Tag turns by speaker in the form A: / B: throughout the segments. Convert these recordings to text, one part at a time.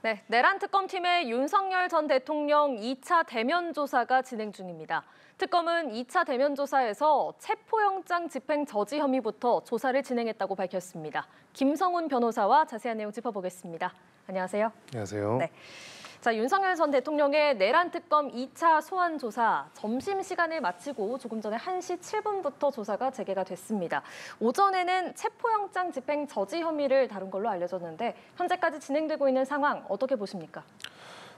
A: 네, 내란 특검팀의 윤석열 전 대통령 2차 대면 조사가 진행 중입니다. 특검은 2차 대면 조사에서 체포영장 집행 저지 혐의부터 조사를 진행했다고 밝혔습니다. 김성훈 변호사와 자세한 내용 짚어보겠습니다. 안녕하세요.
B: 안녕하세요.
A: 네. 자, 윤석열 전 대통령의 내란 특검 2차 소환 조사 점심시간을 마치고 조금 전에 1시 7분부터 조사가 재개가 됐습니다. 오전에는 체포영장 집행 저지 혐의를 다룬 걸로 알려졌는데 현재까지 진행되고 있는 상황 어떻게 보십니까?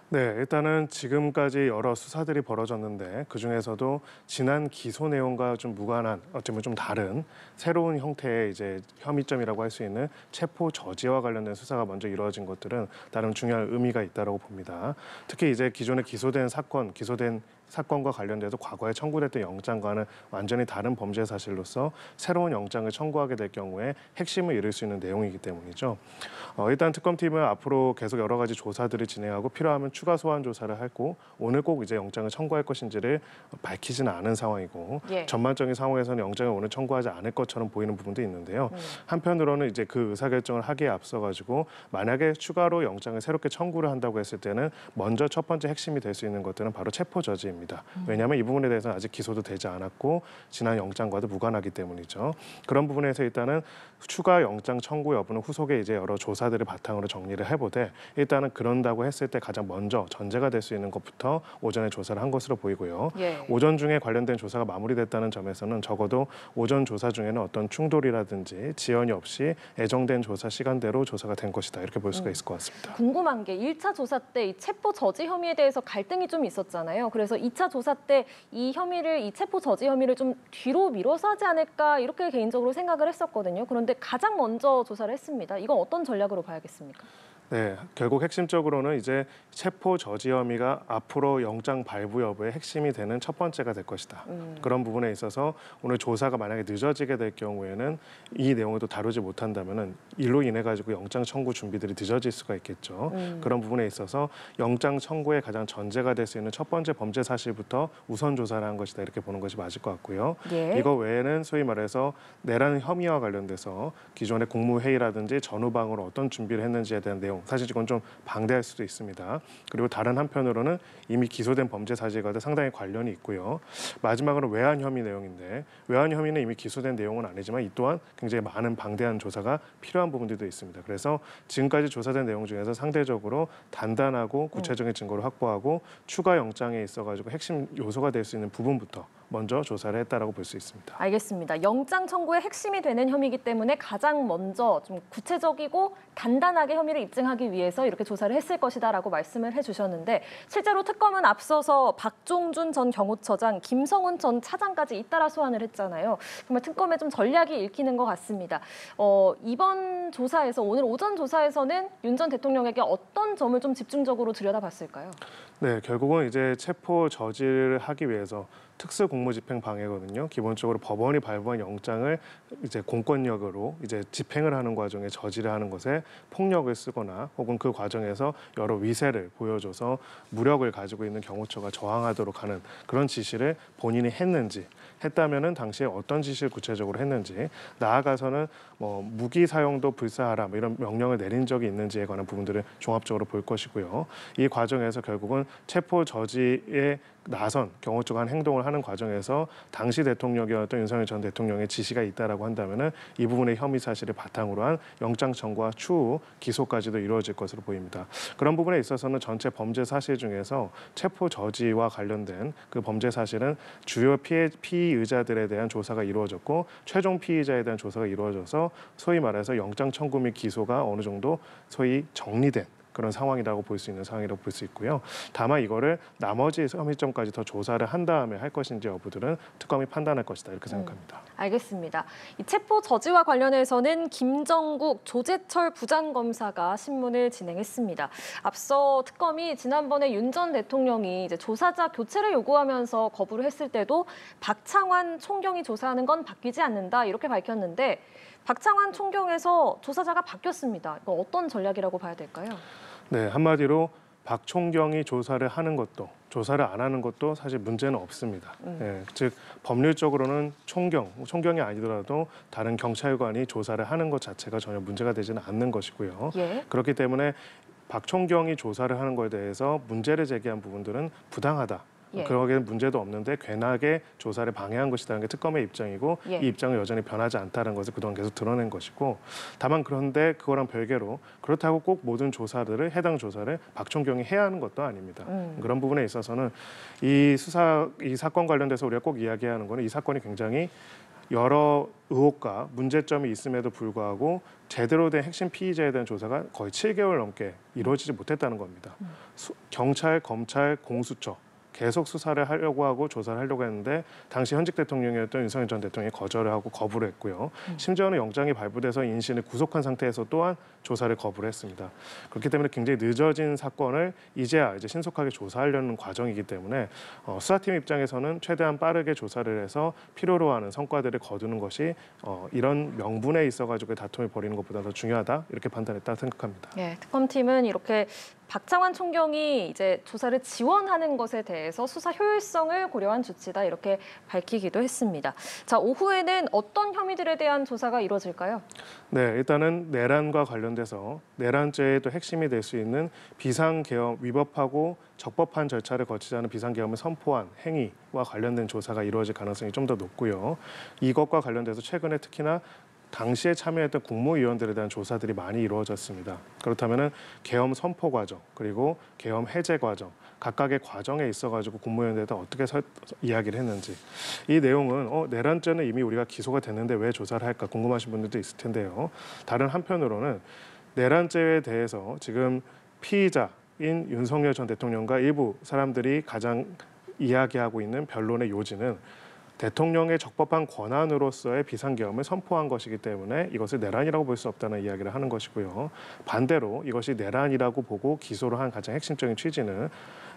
B: 네, 일단은 지금까지 여러 수사들이 벌어졌는데 그중에서도 지난 기소 내용과 좀 무관한, 어쩌면 좀 다른 새로운 형태의 이제 혐의점이라고 할 수 있는 체포 저지와 관련된 수사가 먼저 이루어진 것들은 나름 중요한 의미가 있다고 봅니다. 특히 이제 기존에 기소된 사건과 관련돼서 과거에 청구됐던 영장과는 완전히 다른 범죄 사실로서 새로운 영장을 청구하게 될 경우에 핵심을 이룰 수 있는 내용이기 때문이죠. 일단 특검팀은 앞으로 계속 여러 가지 조사들을 진행하고 필요하면 추가 소환 조사를 하고 오늘 꼭 이제 영장을 청구할 것인지를 밝히지는 않은 상황이고 전반적인 상황에서는 영장을 오늘 청구하지 않을 것처럼 보이는 부분도 있는데요. 한편으로는 이제 그 의사결정을 하기에 앞서 가지고 만약에 추가로 영장을 새롭게 청구를 한다고 했을 때는 먼저 첫 번째 핵심이 될 수 있는 것들은 바로 체포 저지입니다. 왜냐하면 이 부분에 대해서는 아직 기소도 되지 않았고 지난 영장과도 무관하기 때문이죠. 그런 부분에서 일단은 추가 영장 청구 여부는 후속에 이제 여러 조사들을 바탕으로 정리를 해보되 일단은 그런다고 했을 때 가장 먼저 전제가 될 수 있는 것부터 오전에 조사를 한 것으로 보이고요. 오전 중에 관련된 조사가 마무리됐다는 점에서는 적어도 오전 조사 중에는 어떤 충돌이라든지 지연이 없이 예정된 조사 시간대로 조사가 된 것이다. 이렇게 볼 수가 있을 것 같습니다.
A: 궁금한 게 1차 조사 때 이 체포 저지 혐의에 대해서 갈등이 좀 있었잖아요. 그래서 2차 조사 때 이 체포 저지 혐의를 좀 뒤로 미뤄서 하지 않을까 이렇게 개인적으로 생각을 했었거든요. 그런데 가장 먼저 조사를 했습니다. 이건 어떤 전략으로 봐야겠습니까?
B: 네, 결국 핵심적으로는 이제 체포 저지 혐의가 앞으로 영장 발부 여부의 핵심이 되는 첫 번째가 될 것이다. 그런 부분에 있어서 오늘 조사가 만약에 늦어지게 될 경우에는 이 내용을 또 다루지 못한다면은 이로 인해 가지고 영장 청구 준비들이 늦어질 수가 있겠죠. 그런 부분에 있어서 영장 청구의 가장 전제가 될 수 있는 첫 번째 범죄 사실부터 우선 조사를 한 것이다. 이렇게 보는 것이 맞을 것 같고요. 이거 외에는 소위 말해서 내란 혐의와 관련돼서 기존의 국무회의라든지 전후방으로 어떤 준비를 했는지에 대한 내용 사실 이건 좀 방대할 수도 있습니다. 그리고 다른 한편으로는 이미 기소된 범죄 사실과도 상당히 관련이 있고요. 마지막으로 외환 혐의 내용인데 외환 혐의는 이미 기소된 내용은 아니지만 이 또한 굉장히 많은 방대한 조사가 필요한 부분들도 있습니다. 그래서 지금까지 조사된 내용 중에서 상대적으로 단단하고 구체적인 증거를 확보하고 추가 영장에 있어가지고 핵심 요소가 될 수 있는 부분부터 먼저 조사를 했다라고 볼 수 있습니다.
A: 알겠습니다. 영장 청구의 핵심이 되는 혐의이기 때문에 가장 먼저 좀 구체적이고 단단하게 혐의를 입증하기 위해서 이렇게 조사를 했을 것이다라고 말씀을 해주셨는데 실제로 특검은 앞서서 박종준 전 경호처장, 김성훈 전 차장까지 잇따라 소환을 했잖아요. 정말 특검의 좀 전략이 읽히는 것 같습니다. 이번 조사에서 오늘 오전 조사에서는 윤 전 대통령에게 어떤 점을 좀 집중적으로 들여다봤을까요?
B: 네, 결국은 이제 체포 저지를 하기 위해서 특수 공무집행 방해거든요. 기본적으로 법원이 발부한 영장을 이제 공권력으로 이제 집행을 하는 과정에 저지를 하는 것에 폭력을 쓰거나 혹은 그 과정에서 여러 위세를 보여줘서 무력을 가지고 있는 경호처가 저항하도록 하는 그런 지시를 본인이 했다면은 당시에 어떤 지시를 구체적으로 했는지 나아가서는 뭐 무기 사용도 불사하라 뭐 이런 명령을 내린 적이 있는지에 관한 부분들을 종합적으로 볼 것이고요. 이 과정에서 결국은 체포 저지에 나선 경호처가 한 행동을 하는 과정에서 당시 대통령이었던 윤석열 전 대통령의 지시가 있다라고 한다면은 이 부분의 혐의 사실을 바탕으로 한 영장 청구와 추후 기소까지도 이루어질 것으로 보입니다. 그런 부분에 있어서는 전체 범죄 사실 중에서 체포 저지와 관련된 그 범죄 사실은 주요 피의자들에 대한 조사가 이루어졌고 최종 피의자에 대한 조사가 이루어져서 소위 말해서 영장 청구 및 기소가 어느 정도 소위 정리된 그런 상황이라고 볼 수 있는 상황이라고 볼 수 있고요. 다만 이거를 나머지 혐의점까지 더 조사를 한 다음에 할 것인지 여부들은 특검이 판단할 것이다 이렇게 생각합니다.
A: 알겠습니다. 이 체포 저지와 관련해서는 김정국 조재철 부장검사가 신문을 진행했습니다. 앞서 특검이 지난번에 윤 전 대통령이 이제 조사자 교체를 요구하면서 거부를 했을 때도 박창환 총경이 조사하는 건 바뀌지 않는다 이렇게 밝혔는데 박창환 총경에서 조사자가 바뀌었습니다. 이거 어떤 전략이라고 봐야 될까요?
B: 네, 한마디로 박 총경이 조사를 하는 것도 조사를 안 하는 것도 사실 문제는 없습니다. 즉 법률적으로는 총경이 아니더라도 다른 경찰관이 조사를 하는 것 자체가 전혀 문제가 되지는 않는 것이고요. 그렇기 때문에 박총경이 조사를 하는 것에 대해서 문제를 제기한 부분들은 부당하다.
A: 예.
B: 그러기에는 문제도 없는데 괜하게 조사를 방해한 것이라는 게 특검의 입장이고
A: 예.
B: 이 입장은 여전히 변하지 않다는 것을 그동안 계속 드러낸 것이고 다만 그런데 그거랑 별개로 그렇다고 꼭 모든 조사들을 해당 조사를 박총경이 해야 하는 것도 아닙니다. 그런 부분에 있어서는 이 사건 관련돼서 우리가 꼭 이야기해야 하는 거는 이 사건이 굉장히 여러 의혹과 문제점이 있음에도 불구하고 제대로 된 핵심 피의자에 대한 조사가 거의 7개월 넘게 이루어지지 못했다는 겁니다. 경찰, 검찰, 공수처 계속 수사를 하려고 하고 조사를 하려고 했는데 당시 현직 대통령이었던 윤석열 전 대통령이 거절을 하고 거부를 했고요. 심지어는 영장이 발부돼서 인신을 구속한 상태에서 또한 조사를 거부를 했습니다. 그렇기 때문에 굉장히 늦어진 사건을 이제야 이제 신속하게 조사하려는 과정이기 때문에 수사팀 입장에서는 최대한 빠르게 조사를 해서 필요로 하는 성과들을 거두는 것이 이런 명분에 있어가지고 다툼을 벌이는 것보다 더 중요하다 이렇게 판단했다 생각합니다.
A: 예, 특검팀은 이렇게 박창환 총경이 이제 조사를 지원하는 것에 대해서 수사 효율성을 고려한 조치다 이렇게 밝히기도 했습니다. 자, 오후에는 어떤 혐의들에 대한 조사가 이루어질까요?
B: 네, 일단은 내란과 관련돼서 내란죄의 또 핵심이 될 수 있는 비상계엄 위법하고 적법한 절차를 거치지 않은 비상계엄을 선포한 행위와 관련된 조사가 이루어질 가능성이 좀 더 높고요. 이것과 관련돼서 최근에 특히나 당시에 참여했던 국무위원들에 대한 조사들이 많이 이루어졌습니다. 그렇다면은 계엄 선포 과정 그리고 계엄 해제 과정 각각의 과정에 있어가지고 국무위원들에 어떻게 이야기를 했는지 이 내용은 내란죄는 이미 우리가 기소가 됐는데 왜 조사를 할까 궁금하신 분들도 있을 텐데요. 다른 한편으로는 내란죄에 대해서 지금 피의자인 윤석열 전 대통령과 일부 사람들이 가장 이야기하고 있는 변론의 요지는 대통령의 적법한 권한으로서의 비상계엄을 선포한 것이기 때문에 이것을 내란이라고 볼 수 없다는 이야기를 하는 것이고요. 반대로 이것이 내란이라고 보고 기소를 한 가장 핵심적인 취지는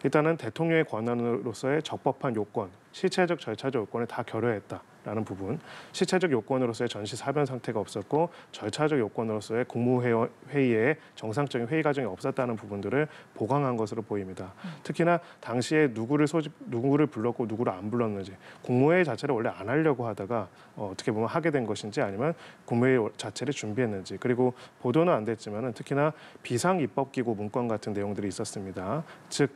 B: 일단은 대통령의 권한으로서의 적법한 요건, 실체적 절차적 요건을 다 결여했다라는 부분, 실체적 요건으로서의 전시 사변 상태가 없었고 절차적 요건으로서의 국무회의의 정상적인 회의 과정이 없었다는 부분들을 보강한 것으로 보입니다. 특히나 당시에 누구를 불렀고 누구를 안 불렀는지 국무회의 자체를 원래 안 하려고 하다가 어떻게 보면 하게 된 것인지 아니면 국무회의 자체를 준비했는지 그리고 보도는 안 됐지만은 특히나 비상입법기구 문건 같은 내용들이 있었습니다. 즉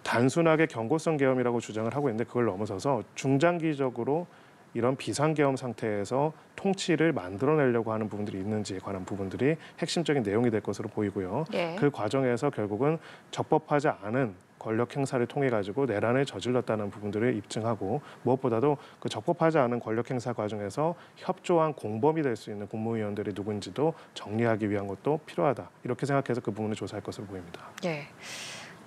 B: 단순하게 경고성 계엄이라고 주장을 하고 있는데 그걸 넘어서서 중장기적으로 이런 비상계엄 상태에서 통치를 만들어내려고 하는 부분들이 있는지에 관한 부분들이 핵심적인 내용이 될 것으로 보이고요.
A: 예.
B: 그 과정에서 결국은 적법하지 않은 권력 행사를 통해 가지고 내란을 저질렀다는 부분들을 입증하고 무엇보다도 그 적법하지 않은 권력 행사 과정에서 협조한 공범이 될 수 있는 국무위원들이 누군지도 정리하기 위한 것도 필요하다. 이렇게 생각해서 그 부분을 조사할 것으로 보입니다.
A: 예.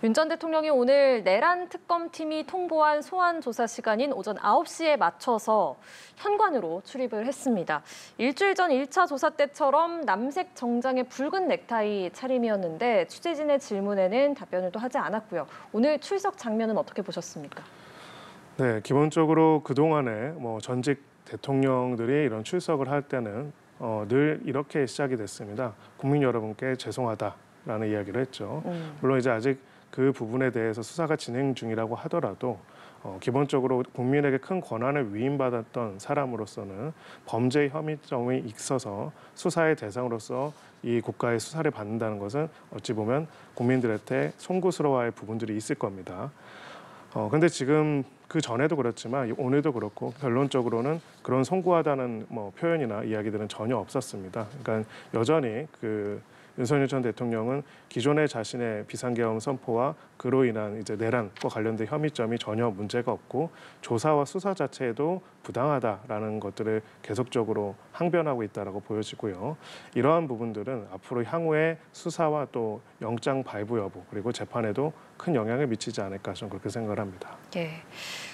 A: 윤 전 대통령이 오늘 내란 특검팀이 통보한 소환 조사 시간인 오전 9시에 맞춰서 현관으로 출입을 했습니다. 일주일 전 1차 조사 때처럼 남색 정장에 붉은 넥타이 차림이었는데 취재진의 질문에는 답변을 또 하지 않았고요. 오늘 출석 장면은 어떻게 보셨습니까?
B: 네, 기본적으로 그동안에 전직 대통령들이 이런 출석을 할 때는 늘 이렇게 시작이 됐습니다. 국민 여러분께 죄송하다라는 이야기를 했죠. 물론 이제 아직 그 부분에 대해서 수사가 진행 중이라고 하더라도 기본적으로 국민에게 큰 권한을 위임받았던 사람으로서는 범죄 혐의점이 있어서 수사의 대상으로서 이 국가의 수사를 받는다는 것은 어찌 보면 국민들한테 송구스러워할 부분들이 있을 겁니다. 근데 지금 그 전에도 그렇지만 오늘도 그렇고 결론적으로는 그런 송구하다는 표현이나 이야기들은 전혀 없었습니다. 그러니까 여전히 윤석열 전 대통령은 기존의 자신의 비상계엄 선포와 그로 인한 이제 내란과 관련된 혐의점이 전혀 문제가 없고 조사와 수사 자체에도 부당하다라는 것들을 계속적으로 항변하고 있다라고 보여지고요. 이러한 부분들은 앞으로 향후의 수사와 또 영장 발부 여부 그리고 재판에도 큰 영향을 미치지 않을까 저는 그렇게 생각을 합니다.
A: 예.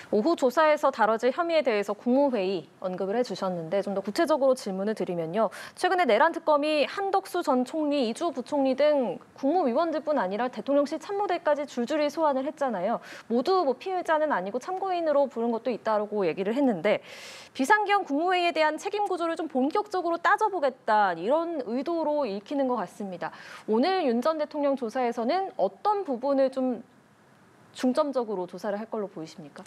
A: 오후 조사에서 다뤄질 혐의에 대해서 국무회의 언급을 해주셨는데 좀 더 구체적으로 질문을 드리면요. 최근에 내란 특검이 한덕수 전 총리, 이주 부총리 등 국무위원들뿐 아니라 대통령실 참모들까지 줄줄이 소환을 했잖아요. 모두 피해자는 아니고 참고인으로 부른 것도 있다고 얘기를 했는데 비상계엄 국무회의에 대한 책임 구조를 좀 본격적으로 따져보겠다 이런 의도로 읽히는 것 같습니다. 오늘 윤 전 대통령 조사에서는 어떤 부분을 좀 중점적으로 조사를 할 걸로 보이십니까?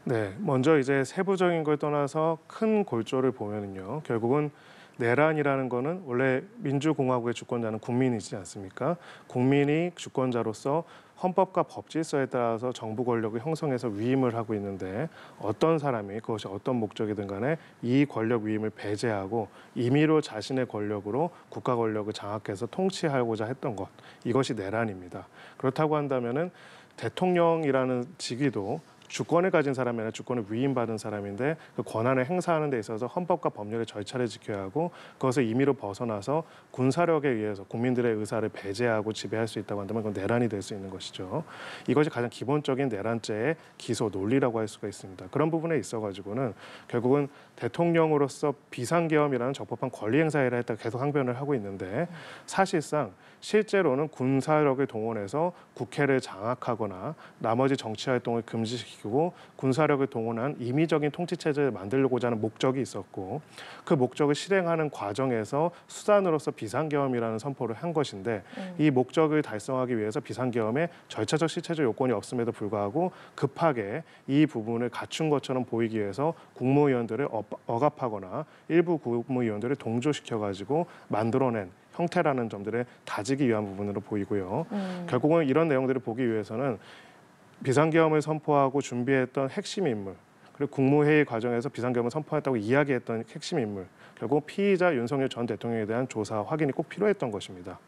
B: 네, 먼저 이제 세부적인 걸 떠나서 큰 골조를 보면은요, 결국은 내란이라는 거는 원래 민주공화국의 주권자는 국민이지 않습니까? 국민이 주권자로서 헌법과 법 질서에 따라서 정부 권력을 형성해서 위임을 하고 있는데 어떤 사람이 그것이 어떤 목적이든 간에 이 권력 위임을 배제하고 임의로 자신의 권력으로 국가 권력을 장악해서 통치하고자 했던 것, 이것이 내란입니다. 그렇다고 한다면은 대통령이라는 직위도 주권을 가진 사람이 아니라 주권을 위임받은 사람인데 그 권한을 행사하는 데 있어서 헌법과 법률의 절차를 지켜야 하고 그것을 임의로 벗어나서 군사력에 의해서 국민들의 의사를 배제하고 지배할 수 있다고 한다면 그건 내란이 될 수 있는 것이죠. 이것이 가장 기본적인 내란죄의 기소 논리라고 할 수가 있습니다. 그런 부분에 있어가지고는 결국은 대통령으로서 비상계엄이라는 적법한 권리 행사를 했다 계속 항변을 하고 있는데 사실상 실제로는 군사력을 동원해서 국회를 장악하거나 나머지 정치 활동을 금지시키고 군사력을 동원한 임의적인 통치 체제를 만들고자 하는 목적이 있었고 그 목적을 실행하는 과정에서 수단으로서 비상계엄이라는 선포를 한 것인데 이 목적을 달성하기 위해서 비상계엄에 절차적 실체적 요건이 없음에도 불구하고 급하게 이 부분을 갖춘 것처럼 보이기 위해서 국무위원들을 억압하거나 일부 국무위원들을 동조시켜가지고 만들어낸 형태라는 점들을 다지기 위한 부분으로 보이고요. 결국은 이런 내용들을 보기 위해서는 비상계엄을 선포하고 준비했던 핵심 인물, 그리고 국무회의 과정에서 비상계엄을 선포했다고 이야기했던 핵심 인물, 결국 피의자 윤석열 전 대통령에 대한 조사 확인이 꼭 필요했던 것입니다.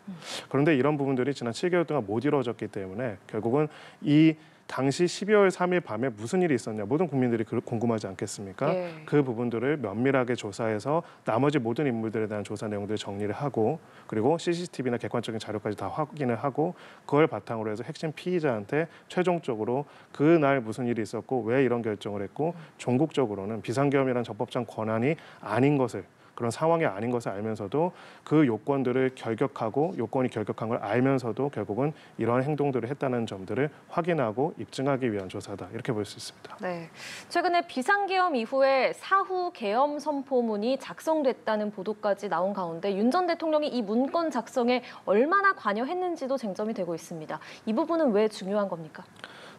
B: 그런데 이런 부분들이 지난 7개월 동안 못 이루어졌기 때문에 결국은 이 당시 12월 3일 밤에 무슨 일이 있었냐 모든 국민들이 궁금하지 않겠습니까?
A: 예.
B: 그 부분들을 면밀하게 조사해서 나머지 모든 인물들에 대한 조사 내용들을 정리를 하고 그리고 CCTV나 객관적인 자료까지 다 확인을 하고 그걸 바탕으로 해서 핵심 피의자한테 최종적으로 그날 무슨 일이 있었고 왜 이런 결정을 했고 종국적으로는 비상계엄이라는 적법적 권한이 아닌 것을 그런 상황이 아닌 것을 알면서도 그 요건들을 결격하고 요건이 결격한 걸 알면서도 결국은 이러한 행동들을 했다는 점들을 확인하고 입증하기 위한 조사다 이렇게 볼 수 있습니다.
A: 네, 최근에 비상계엄 이후에 사후 계엄 선포문이 작성됐다는 보도까지 나온 가운데 윤 전 대통령이 이 문건 작성에 얼마나 관여했는지도 쟁점이 되고 있습니다. 이 부분은 왜 중요한 겁니까?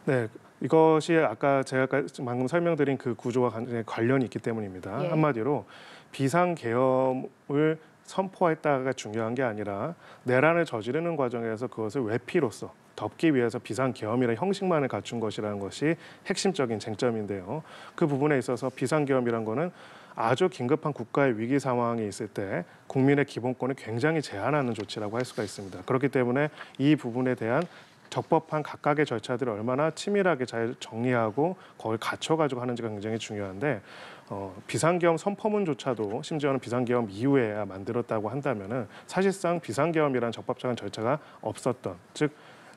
B: 네, 이것이 아까 제가 방금 설명드린 그 구조와 관련이 있기 때문입니다.
A: 예.
B: 한마디로 비상계엄을 선포했다가 중요한 게 아니라 내란을 저지르는 과정에서 그것을 외피로서 덮기 위해서 비상계엄이라는 형식만을 갖춘 것이라는 것이 핵심적인 쟁점인데요. 그 부분에 있어서 비상계엄이란 거는 아주 긴급한 국가의 위기 상황이 있을 때 국민의 기본권을 굉장히 제한하는 조치라고 할 수가 있습니다. 그렇기 때문에 이 부분에 대한 적법한 각각의 절차들을 얼마나 치밀하게 잘 정리하고 거기를 갖춰가지고 하는지가 굉장히 중요한데 비상계엄 선포문조차도 심지어는 비상계엄 이후에야 만들었다고 한다면은 사실상 비상계엄이라는 적법적인 절차가 없었던 즉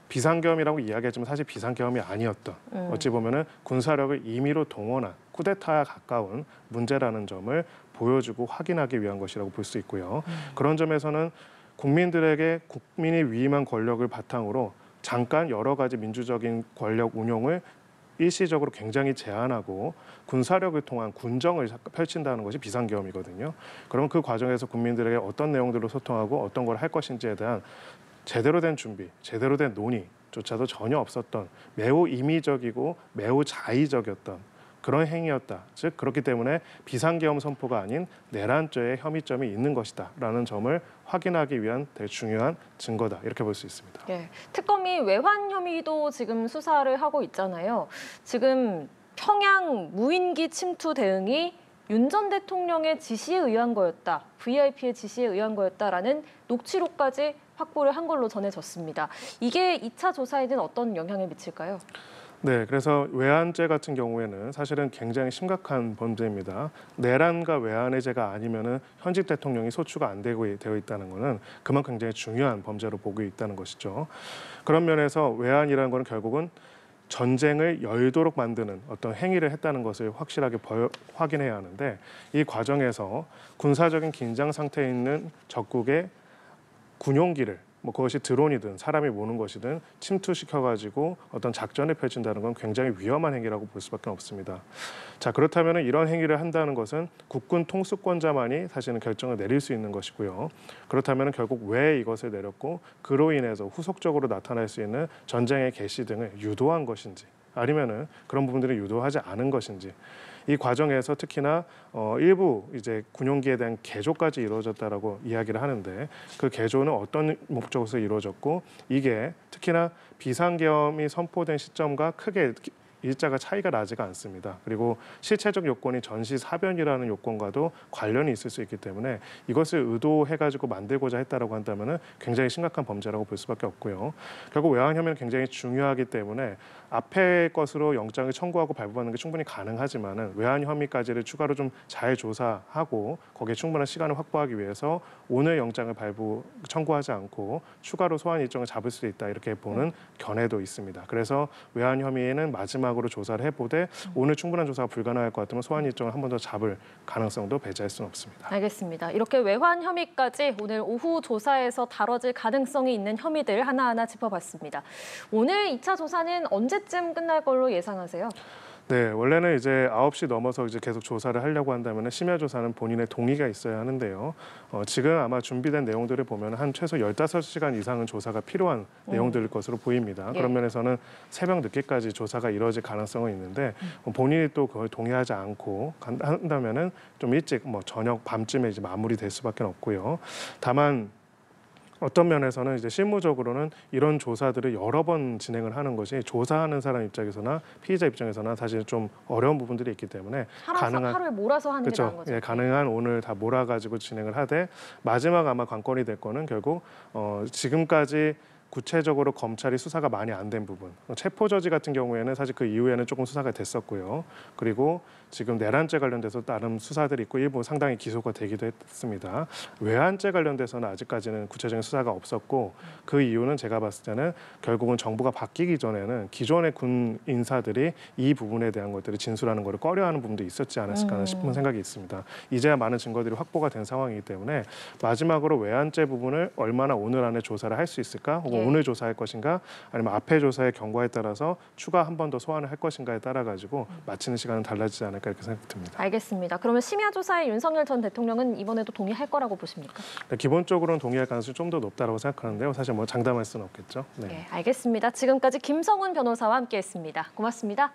B: 비상계엄이라고 이야기하지만 사실 비상계엄이 아니었던 어찌 보면은 군사력을 임의로 동원한 쿠데타에 가까운 문제라는 점을 보여주고 확인하기 위한 것이라고 볼 수 있고요. 그런 점에서는 국민들에게 국민이 위임한 권력을 바탕으로 잠깐 여러 가지 민주적인 권력 운용을 일시적으로 굉장히 제한하고 군사력을 통한 군정을 펼친다는 것이 비상계엄이거든요. 그럼 그 과정에서 국민들에게 어떤 내용들로 소통하고 어떤 걸 할 것인지에 대한 제대로 된 준비, 제대로 된 논의조차도 전혀 없었던 매우 임의적이고 매우 자의적이었던 그런 행위였다. 즉 그렇기 때문에 비상계엄 선포가 아닌 내란죄의 혐의점이 있는 것이다라는 점을 확인하기 위한 되게 중요한 증거다. 이렇게 볼 수 있습니다.
A: 예, 특검이 외환 혐의도 지금 수사를 하고 있잖아요. 지금 평양 무인기 침투 대응이 윤 전 대통령의 지시에 의한 거였다. VIP의 지시에 의한 거였다라는 녹취록까지 확보를 한 걸로 전해졌습니다. 이게 2차 조사에는 어떤 영향을 미칠까요?
B: 네, 그래서 외환죄 같은 경우에는 사실은 굉장히 심각한 범죄입니다. 내란과 외환의 죄가 아니면은 현직 대통령이 소추가 안 되어 있다는 것은 그만큼 굉장히 중요한 범죄로 보고 있다는 것이죠. 그런 면에서 외환이라는 것은 결국은 전쟁을 열도록 만드는 어떤 행위를 했다는 것을 확실하게 확인해야 하는데 이 과정에서 군사적인 긴장 상태에 있는 적국의 군용기를 그것이 드론이든 사람이 모는 것이든 침투시켜가지고 어떤 작전을 펼친다는 건 굉장히 위험한 행위라고 볼 수밖에 없습니다. 자, 그렇다면 이런 행위를 한다는 것은 국군 통수권자만이 사실은 결정을 내릴 수 있는 것이고요. 그렇다면 결국 왜 이것을 내렸고 그로 인해서 후속적으로 나타날 수 있는 전쟁의 개시 등을 유도한 것인지 아니면은 그런 부분들을 유도하지 않은 것인지 이 과정에서 특히나 일부 이제 군용기에 대한 개조까지 이루어졌다라고 이야기를 하는데 그 개조는 어떤 목적에서 이루어졌고 이게 특히나 비상계엄이 선포된 시점과 크게 일자가 차이가 나지가 않습니다. 그리고 실체적 요건이 전시사변이라는 요건과도 관련이 있을 수 있기 때문에 이것을 의도해가지고 만들고자 했다라고 한다면은 굉장히 심각한 범죄라고 볼 수밖에 없고요. 결국 외환 혐의는 굉장히 중요하기 때문에 앞에 것으로 영장을 청구하고 발부받는 게 충분히 가능하지만은 외환 혐의까지를 추가로 좀 잘 조사하고 거기에 충분한 시간을 확보하기 위해서 오늘 영장을 청구하지 않고 추가로 소환 일정을 잡을 수 있다 이렇게 보는 견해도 있습니다. 그래서 외환 혐의는 마지막으로 조사를 해보되 오늘 충분한 조사가 불가능할 것 같으면 소환 일정을 한 번 더 잡을 가능성도 배제할 수는 없습니다.
A: 알겠습니다. 이렇게 외환 혐의까지 오늘 오후 조사에서 다뤄질 가능성이 있는 혐의들 하나하나 짚어봤습니다. 오늘 2차 조사는 언제쯤 끝날 걸로 예상하세요?
B: 네, 원래는 이제 9시 넘어서 이제 계속 조사를 하려고 한다면 심야 조사는 본인의 동의가 있어야 하는데요. 지금 아마 준비된 내용들을 보면 한 최소 15시간 이상은 조사가 필요한 내용들일 것으로 보입니다.
A: 예.
B: 그런 면에서는 새벽 늦게까지 조사가 이루어질 가능성은 있는데 본인이 또 그걸 동의하지 않고 한다면은 좀 일찍 저녁 밤쯤에 이제 마무리될 수밖에 없고요. 다만 어떤 면에서는 이제 실무적으로는 이런 조사들을 여러 번 진행을 하는 것이 조사하는 사람 입장에서나 피의자 입장에서나 사실 좀 어려운 부분들이 있기 때문에
A: 하루에 몰아서 하는 게 나은 거죠.
B: 예, 가능한 오늘 다 몰아가지고 진행을 하되 마지막 아마 관건이 될 거는 결국 지금까지 구체적으로 검찰이 수사가 많이 안 된 부분, 체포저지 같은 경우에는 사실 그 이후에는 조금 수사가 됐었고요. 그리고 지금 내란죄 관련돼서 나름 수사들이 있고 일부 상당히 기소가 되기도 했습니다. 외환죄 관련돼서는 아직까지는 구체적인 수사가 없었고 그 이유는 제가 봤을 때는 결국은 정부가 바뀌기 전에는 기존의 군 인사들이 이 부분에 대한 것들을 진술하는 것을 꺼려하는 부분도 있었지 않았을까 싶은 생각이 있습니다. 이제야 많은 증거들이 확보가 된 상황이기 때문에 마지막으로 외환죄 부분을 얼마나 오늘 안에 조사를 할 수 있을까 혹은 오늘 조사할 것인가 아니면 앞에 조사의 경과에 따라서 추가 한 번 더 소환을 할 것인가에 따라 가지고 마치는 시간은 달라지지 않을까 이렇게 생각됩니다.
A: 알겠습니다. 그러면 심야 조사에 윤석열 전 대통령은 이번에도 동의할 거라고 보십니까?
B: 네, 기본적으로는 동의할 가능성이 좀 더 높다고 생각하는데요. 사실 장담할 수는 없겠죠. 네.
A: 네, 알겠습니다. 지금까지 김성훈 변호사와 함께했습니다. 고맙습니다.